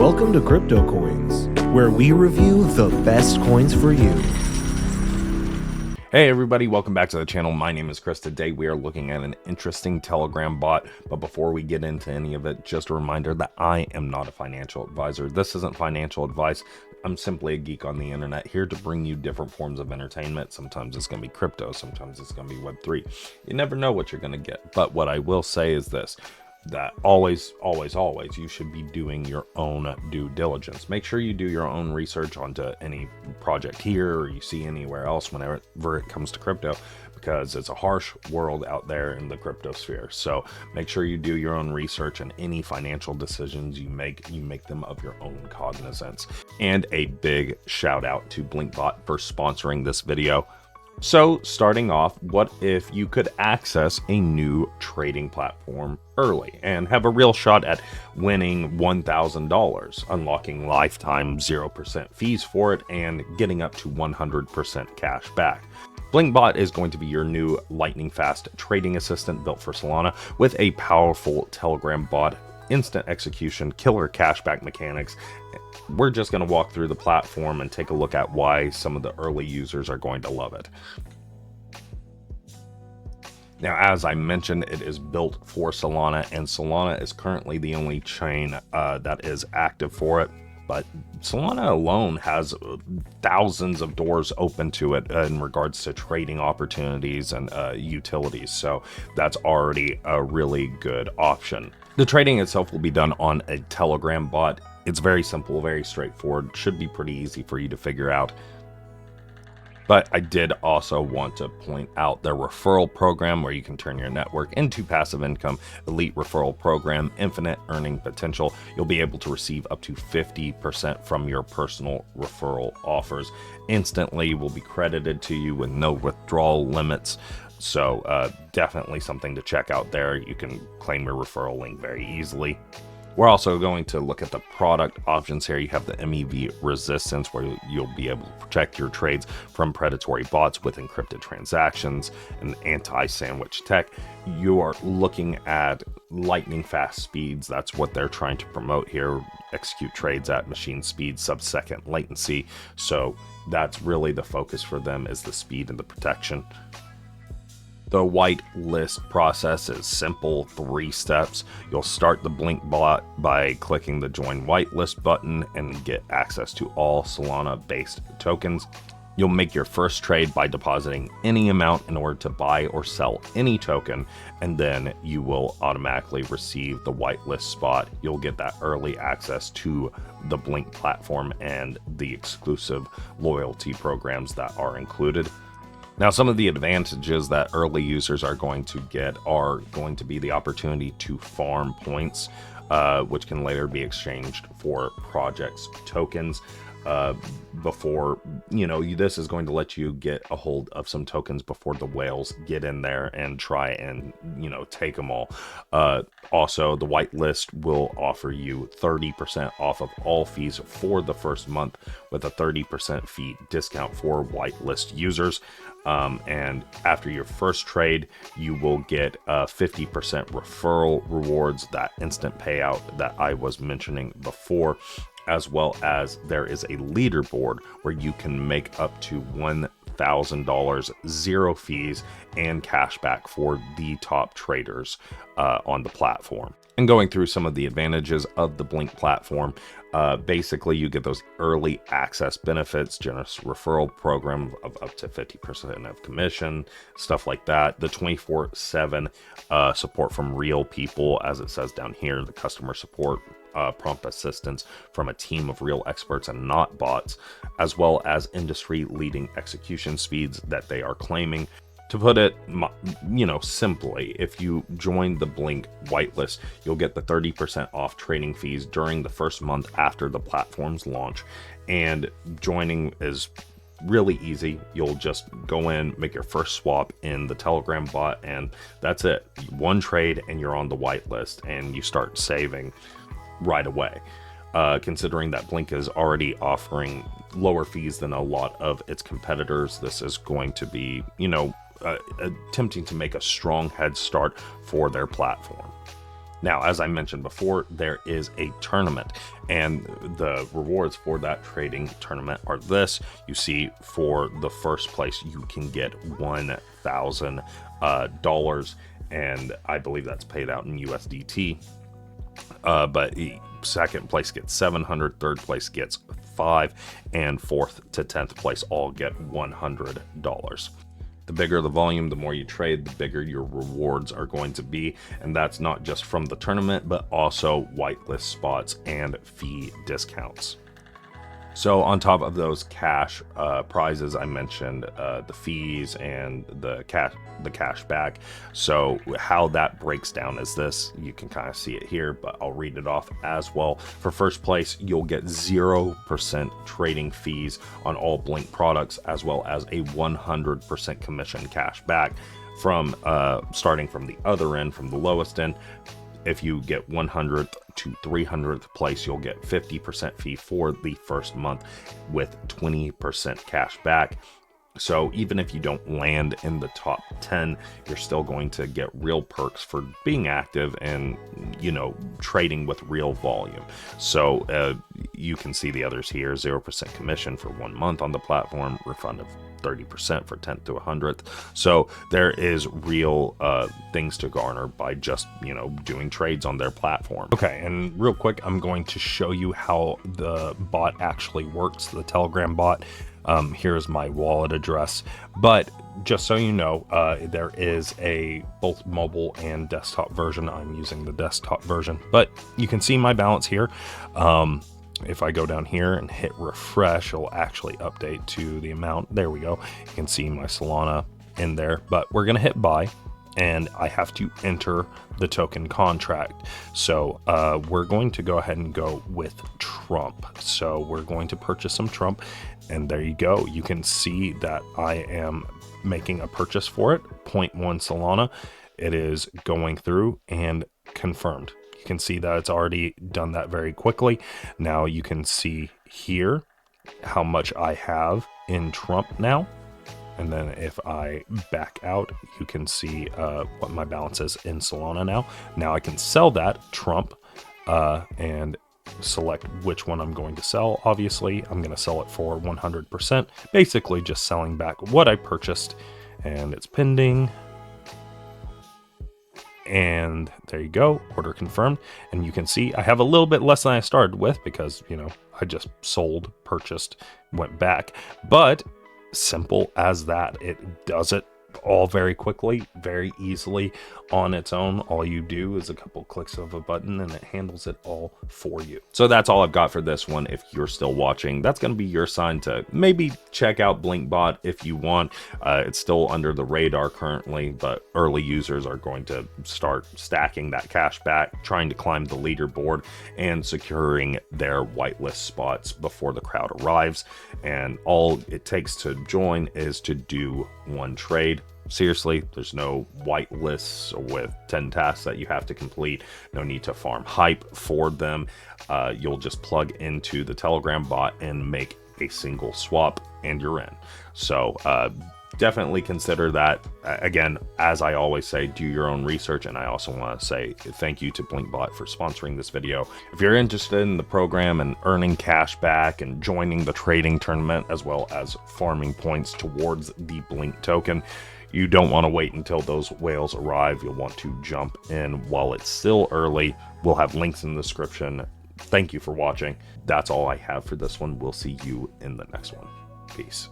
Welcome to CryptoCoins, where we review the best coins for you. Hey everybody, welcome back to the channel. My name is Chris. Today we are looking at an interesting Telegram bot, but before we get into any of it, just a reminder that I am not a financial advisor. This isn't financial advice. I'm simply a geek on the internet, here to bring you different forms of entertainment. Sometimes it's going to be crypto, sometimes it's going to be Web3. You never know what you're going to get, but what I will say is this: that always, you should be doing your own due diligence. Make sure you do your own research onto any project here or you see anywhere else whenever it comes to crypto, because it's a harsh world out there in the crypto sphere. So make sure you do your own research, and any financial decisions you make them of your own cognizance. And a big shout out to BlinkBot for sponsoring this video. So starting off, what if you could access a new trading platform early and have a real shot at winning $1,000, unlocking lifetime 0% fees for it, and getting up to 100% cash back? BlinkBot is going to be your new lightning fast trading assistant built for Solana, with a powerful Telegram bot, instant execution, killer cashback mechanics. We're just going to walk through the platform and take a look at why some of the early users are going to love it. Now, as I mentioned, it is built for Solana, and Solana is currently the only chain that is active for it. But Solana alone has thousands of doors open to it in regards to trading opportunities and utilities. So that's already a really good option. The trading itself will be done on a Telegram bot. It's very simple, very straightforward, should be pretty easy for you to figure out. But I did also want to point out their referral program, where you can turn your network into passive income, elite referral program, infinite earning potential. You'll be able to receive up to 50% from your personal referral offers. Instantly will be credited to you with no withdrawal limits. So definitely something to check out there. You can claim your referral link very easily. We're also going to look at the product options here. You have the MEV resistance, where you'll be able to protect your trades from predatory bots with encrypted transactions and anti-sandwich tech. You are looking at lightning fast speeds. That's what they're trying to promote here. Execute trades at machine speed, sub-second latency. So that's really the focus for them, is the speed and the protection. The whitelist process is simple, 3 steps. You'll start the BlinkBot by clicking the Join Whitelist button and get access to all Solana-based tokens. You'll make your first trade by depositing any amount in order to buy or sell any token, and then you will automatically receive the whitelist spot. You'll get that early access to the Blink platform and the exclusive loyalty programs that are included. Now, some of the advantages that early users are going to get are going to be the opportunity to farm points, which can later be exchanged for projects tokens. Before, this is going to let you get a hold of some tokens before the whales get in there and try and, take them all. Also, the whitelist will offer you 30% off of all fees for the first month, with a 30% fee discount for whitelist users. And after your first trade, you will get 50% referral rewards, that instant payout that I was mentioning before, as well as there is a leaderboard where you can make up to $1,000, 0 fees and cashback for the top traders on the platform. And going through some of the advantages of the Blink platform, basically you get those early access benefits, generous referral program of up to 50% of commission, stuff like that. The 24/7 support from real people, as it says down here, the customer support, prompt assistance from a team of real experts and not bots, as well as industry-leading execution speeds that they are claiming. To put it, simply, if you join the Blink whitelist, you'll get the 30% off trading fees during the first month after the platform's launch. And joining is really easy. You'll just go in, make your first swap in the Telegram bot, and that's it. One trade and you're on the whitelist, and you start saving right away. Considering that Blink is already offering lower fees than a lot of its competitors, this is going to be, attempting to make a strong head start for their platform. Now, as I mentioned before, there is a tournament, and the rewards for that trading tournament are this. You see, for the first place, you can get $1,000, and I believe that's paid out in USDT. But second place gets 700, third place gets 5, and fourth to 10th place all get $100. The bigger the volume, the more you trade, the bigger your rewards are going to be. And that's not just from the tournament, but also whitelist spots and fee discounts. So on top of those cash prizes, I mentioned the fees and the cash back. So how that breaks down is this. You can kind of see it here, but I'll read it off as well. For first place, you'll get 0% trading fees on all Blink products, as well as a 100% commission cash back from starting from the other end, from the lowest end. If you get 100th to 300th place, you'll get 50% fee for the first month with 20% cash back. So even if you don't land in the top 10, you're still going to get real perks for being active and, you know, trading with real volume. So you can see the others here: 0% commission for 1 month on the platform, refund of 30% for 10th to 100th. So there is real things to garner by just, you know, doing trades on their platform. Okay, and real quick, I'm going to show you how the bot actually works, the Telegram bot. Here's my wallet address, but just so you know, there is a both mobile and desktop version. I'm using the desktop version, but you can see my balance here. If I go down here and hit refresh, it'll actually update to the amount. There we go. You can see my Solana in there, but we're going to hit buy, and I have to enter the token contract. So we're going to go ahead and go with Trump. So we're going to purchase some Trump, and there you go. You can see that I am making a purchase for it, 0.1 Solana. It is going through and confirmed. You can see that it's already done that very quickly. Now you can see here how much I have in Trump now. And then if I back out, you can see what my balance is in Solana now. Now I can sell that Trump and select which one I'm going to sell. Obviously, I'm going to sell it for 100%, basically just selling back what I purchased, and it's pending. And there you go, order confirmed. And you can see I have a little bit less than I started with because, you know, I just sold, purchased, went back. But simple as that. It does it all very quickly, very easily on its own. All you do is a couple clicks of a button and it handles it all for you. So that's all I've got for this one. If you're still watching, that's going to be your sign to maybe check out BlinkBot if you want. It's still under the radar currently, but early users are going to start stacking that cash back, trying to climb the leaderboard and securing their whitelist spots before the crowd arrives. And all it takes to join is to do one trade. Seriously, there's no white lists with 10 tasks that you have to complete. No need to farm hype for them. You'll just plug into the Telegram bot and make a single swap and you're in. So definitely consider that. Again, as I always say, do your own research. And I also want to say thank you to BlinkBot for sponsoring this video. If you're interested in the program and earning cash back and joining the trading tournament, as well as farming points towards the Blink token, you don't want to wait until those whales arrive. You'll want to jump in while it's still early. We'll have links in the description. Thank you for watching. That's all I have for this one. We'll see you in the next one. Peace.